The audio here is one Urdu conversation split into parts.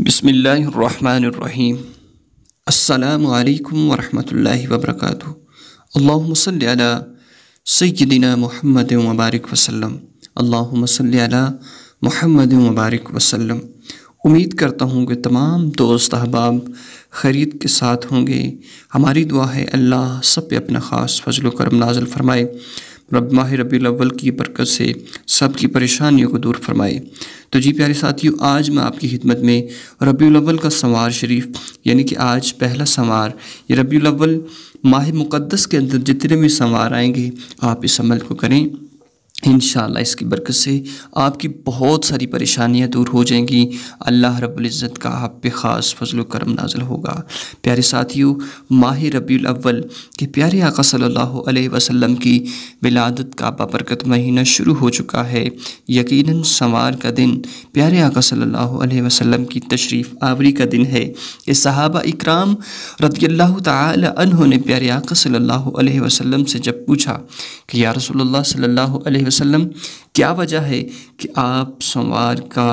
بسم اللہ الرحمن الرحیم۔ السلام علیکم ورحمۃ اللہ وبرکاتہ۔ اللہم صلی علی سیدنا محمد وبارک وسلم۔ اللہم صلی علی محمد وبارک وسلم۔ امید کرتا ہوں کہ تمام دوست احباب خیریت کے ساتھ ہوں گے۔ ہماری دعا ہے اللہ سب پہ اپنا خاص فضل و کرم نازل فرمائے، ماہ ربیع الاول کی برکت سے سب کی پریشانیوں کو دور فرمائے۔ تو جی پیارے ساتھیو، آج میں آپ کی خدمت میں ربیع الاول کا سنوار شریف یعنی کہ آج پہلا سنوار، یہ ربیع الاول ماہ مقدس کے اندر جتنے بھی سنوار آئیں گے آپ اس عمل کو کریں، انشاءاللہ اس کی برکت سے آپ کی بہت ساری پریشانیاں دور ہو جائیں گی۔ اللہ رب العزت کا آپ پہ خاص فضل و کرم نازل ہوگا۔ پیارے ساتھیو، ماہ ربیع الاول کہ پیارے آقا صلی اللہ علیہ وسلم کی ولادت کا بابرکت مہینہ شروع ہو چکا ہے۔ یقیناً سنوار کا دن پیارے آقا صلی اللہ علیہ وسلم کی تشریف آوری کا دن ہے۔ کہ صحابہ اکرام رضی اللہ تعالی عنہ نے پیارے آقا صلی اللہ علیہ وسلم سے جب پوچھا کہ یا رسول اللہ صلی اللہ علیہ وسلم کیا وجہ ہے کہ آپ سنوار کا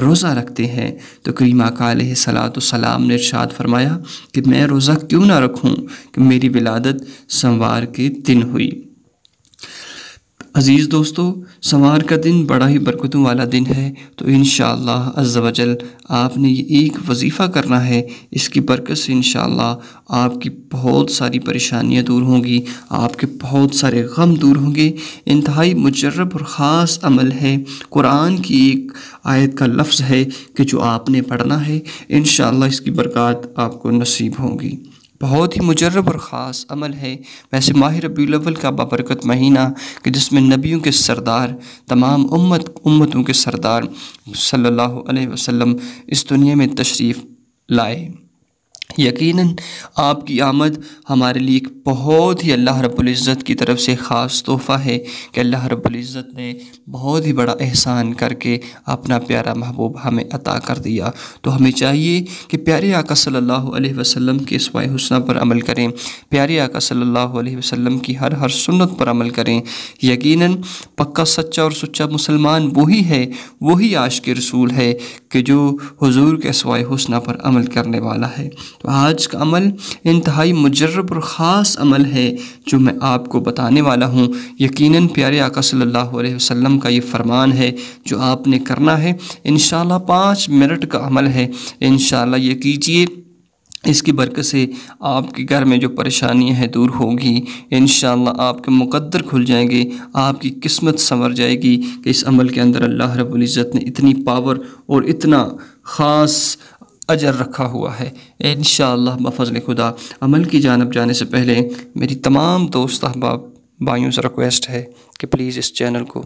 روزہ رکھتے ہیں، تو کریم آقا علیہ السلام نے ارشاد فرمایا کہ میں روزہ کیوں نہ رکھوں کہ میری ولادت سنوار کے دن ہوئی۔ عزیز دوستو، سنوار کا دن بڑا ہی برکتوں والا دن ہے، تو انشاءاللہ عز و جل آپ نے یہ ایک وظیفہ کرنا ہے۔ اس کی برکت سے انشاءاللہ آپ کی بہت ساری پریشانیاں دور ہوں گی، آپ کے بہت سارے غم دور ہوں گے۔ انتہائی مجرب اور خاص عمل ہے، قرآن کی ایک آیت کا لفظ ہے کہ جو آپ نے پڑھنا ہے، انشاءاللہ اس کی برکات آپ کو نصیب ہوں گی۔ بہت ہی مجرب اور خاص عمل ہے۔ ویسے ماہ ربیع الاول کا بابرکت مہینہ کہ جس میں نبیوں کے سردار، تمام امتوں کے سردار صلی اللہ علیہ وسلم اس دنیا میں تشریف لائے۔ یقیناً آپ کی آمد ہمارے لیے ایک بہت ہی اللہ رب العزت کی طرف سے خاص تحفہ ہے کہ اللہ رب العزت نے بہت ہی بڑا احسان کر کے اپنا پیارا محبوب ہمیں عطا کر دیا۔ تو ہمیں چاہیے کہ پیارے آقا صلی اللہ علیہ وسلم کے اسوہ حسنہ پر عمل کریں، پیارے آقا صلی اللہ علیہ وسلم کی ہر سنت پر عمل کریں۔ یقیناً پکا سچا اور سچا مسلمان وہی ہے، وہی عاشق رسول ہے کہ جو حضور کے اسوہ حسنہ پر عمل کرنے والا ہے۔ تو آج کا عمل انتہائی مجرب اور خاص عمل ہے جو میں آپ کو بتانے والا ہوں۔ یقیناً پیارے آقا صلی اللہ علیہ وسلم کا یہ فرمان ہے جو آپ نے کرنا ہے۔ انشاءاللہ 5 منٹ کا عمل ہے، انشاءاللہ یہ کیجئے۔ اس کی برکت سے آپ کے گھر میں جو پریشانیاں ہیں دور ہوگی، انشاءاللہ آپ کے مقدر کھل جائیں گے، آپ کی قسمت سنور جائے گی کہ اس عمل کے اندر اللہ رب العزت نے اتنی پاور اور اتنا خاص اجر رکھا ہوا ہے۔ انشاءاللہ بفضل خدا عمل کی جانب جانے سے پہلے میری تمام دوست احباب بھائیوں سے ریکویسٹ ہے کہ پلیز اس چینل کو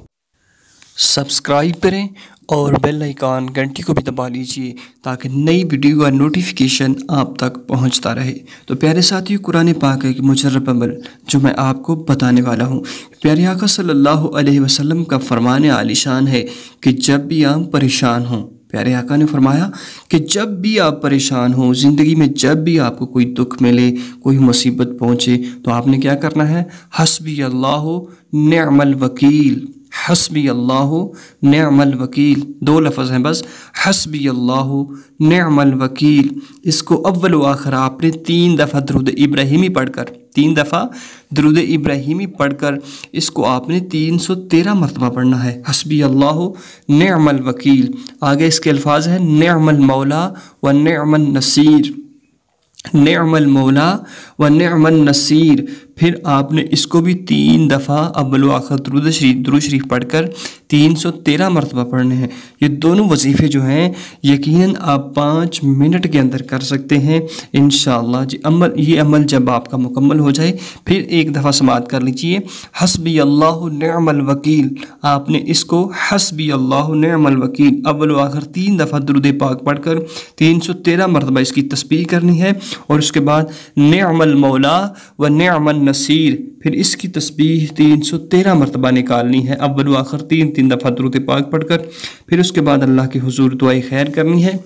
سبسکرائب کریں اور بیل آئیکن گھنٹی کو بھی دبا لیجئے تاکہ نئی ویڈیو کا نوٹیفیکیشن آپ تک پہنچتا رہے۔ تو پیارے ساتھیو، قرآن پاک ہے کہ مجرب عمل جو میں آپ کو بتانے والا ہوں، پیارے آقا صلی اللہ علیہ وسلم کا فرمان عالی شان ہے کہ جب بھی آپ پریشان ہوں، پیارے آقا نے فرمایا کہ جب بھی آپ پریشان ہوں، زندگی میں جب بھی آپ کو کوئی دکھ ملے، کوئی مصیبت پہنچے، تو آپ نے کیا کرنا ہے؟ حسبی اللہ نعم الوکیل، حسبی اللہ نعم الوکیل، 2 لفظ ہیں بس، حسبی اللہ نعم الوکیل۔ اس کو اول و آخر آپ نے 3 دفعہ درود ابراہیمی پڑھ کر، 3 دفعہ درود ابراہیمی پڑھ کر اس کو آپ نے 313 مرتبہ پڑھنا ہے۔ حسبی اللہ نعم الوکیل، آگے اس کے الفاظ ہیں نعم المولا و نعم النصیر، نعم المولا و نعم النصیر۔ پھر آپ نے اس کو بھی 3 دفعہ اول و آخر درود شریف پڑھ کر 313 مرتبہ پڑھنے ہیں۔ یہ دونوں وظیفے جو ہیں یقیناً آپ 5 منٹ کے اندر کر سکتے ہیں انشاءاللہ۔ یہ عمل جب آپ کا مکمل ہو جائے پھر ایک دفعہ سماعت کر لیجئے، حسبی اللہ نعم الوکیل۔ آپ نے اس کو حسبی اللہ نعم الوکیل اول و آخر 3 دفعہ درود پاک پڑھ کر 313 مرتبہ اس کی تسبیح کرنی ہے، اور اس کے بعد نعم المولا و نعم النصیر، پھر اس کی تسبیح 313 مرتبہ نکالنی ہے، اول و آخر 3 دفعہ درود پاک پڑھ کر۔ پھر اس کے بعد اللہ کے حضور دعائے خیر کرنی ہے،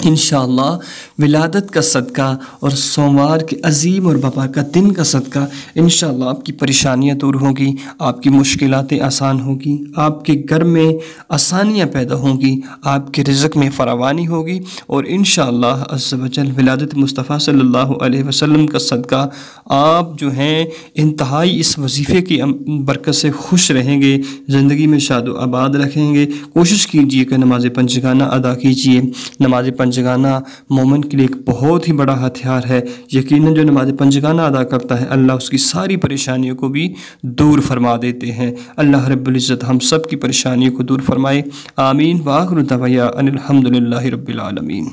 انشاءاللہ ولادت کا صدقہ اور سوموار کے عظیم اور بابرکت دن کا صدقہ انشاءاللہ آپ کی پریشانیاں دور ہوں گی، آپ کی مشکلات آسان ہوگی، آپ کے گھر میں آسانیاں پیدا ہوں گی، آپ کے رزق میں فراوانی ہوگی، اور انشاءاللہ عز و جل ولادت مصطفیٰ صلی اللہ علیہ وسلم کا صدقہ آپ جو ہیں انتہائی اس وظیفے کی برکت سے خوش رہیں گے، زندگی میں شاد و آباد رکھیں گے۔ کوشش کیجئے کہ نماز پنجگانہ ادا کیجئے۔ نماز پنجگانہ مومن کے لیے ایک بہت ہی بڑا ہتھیار ہے۔ یقیناً جو نماز پنجگانہ ادا کرتا ہے اللہ اس کی ساری پریشانیوں کو بھی دور فرما دیتے ہیں۔ اللہ رب العزت ہم سب کی پریشانیوں کو دور فرمائے، آمین۔ وآخر دعوانا ان الحمد للہ رب العالمین۔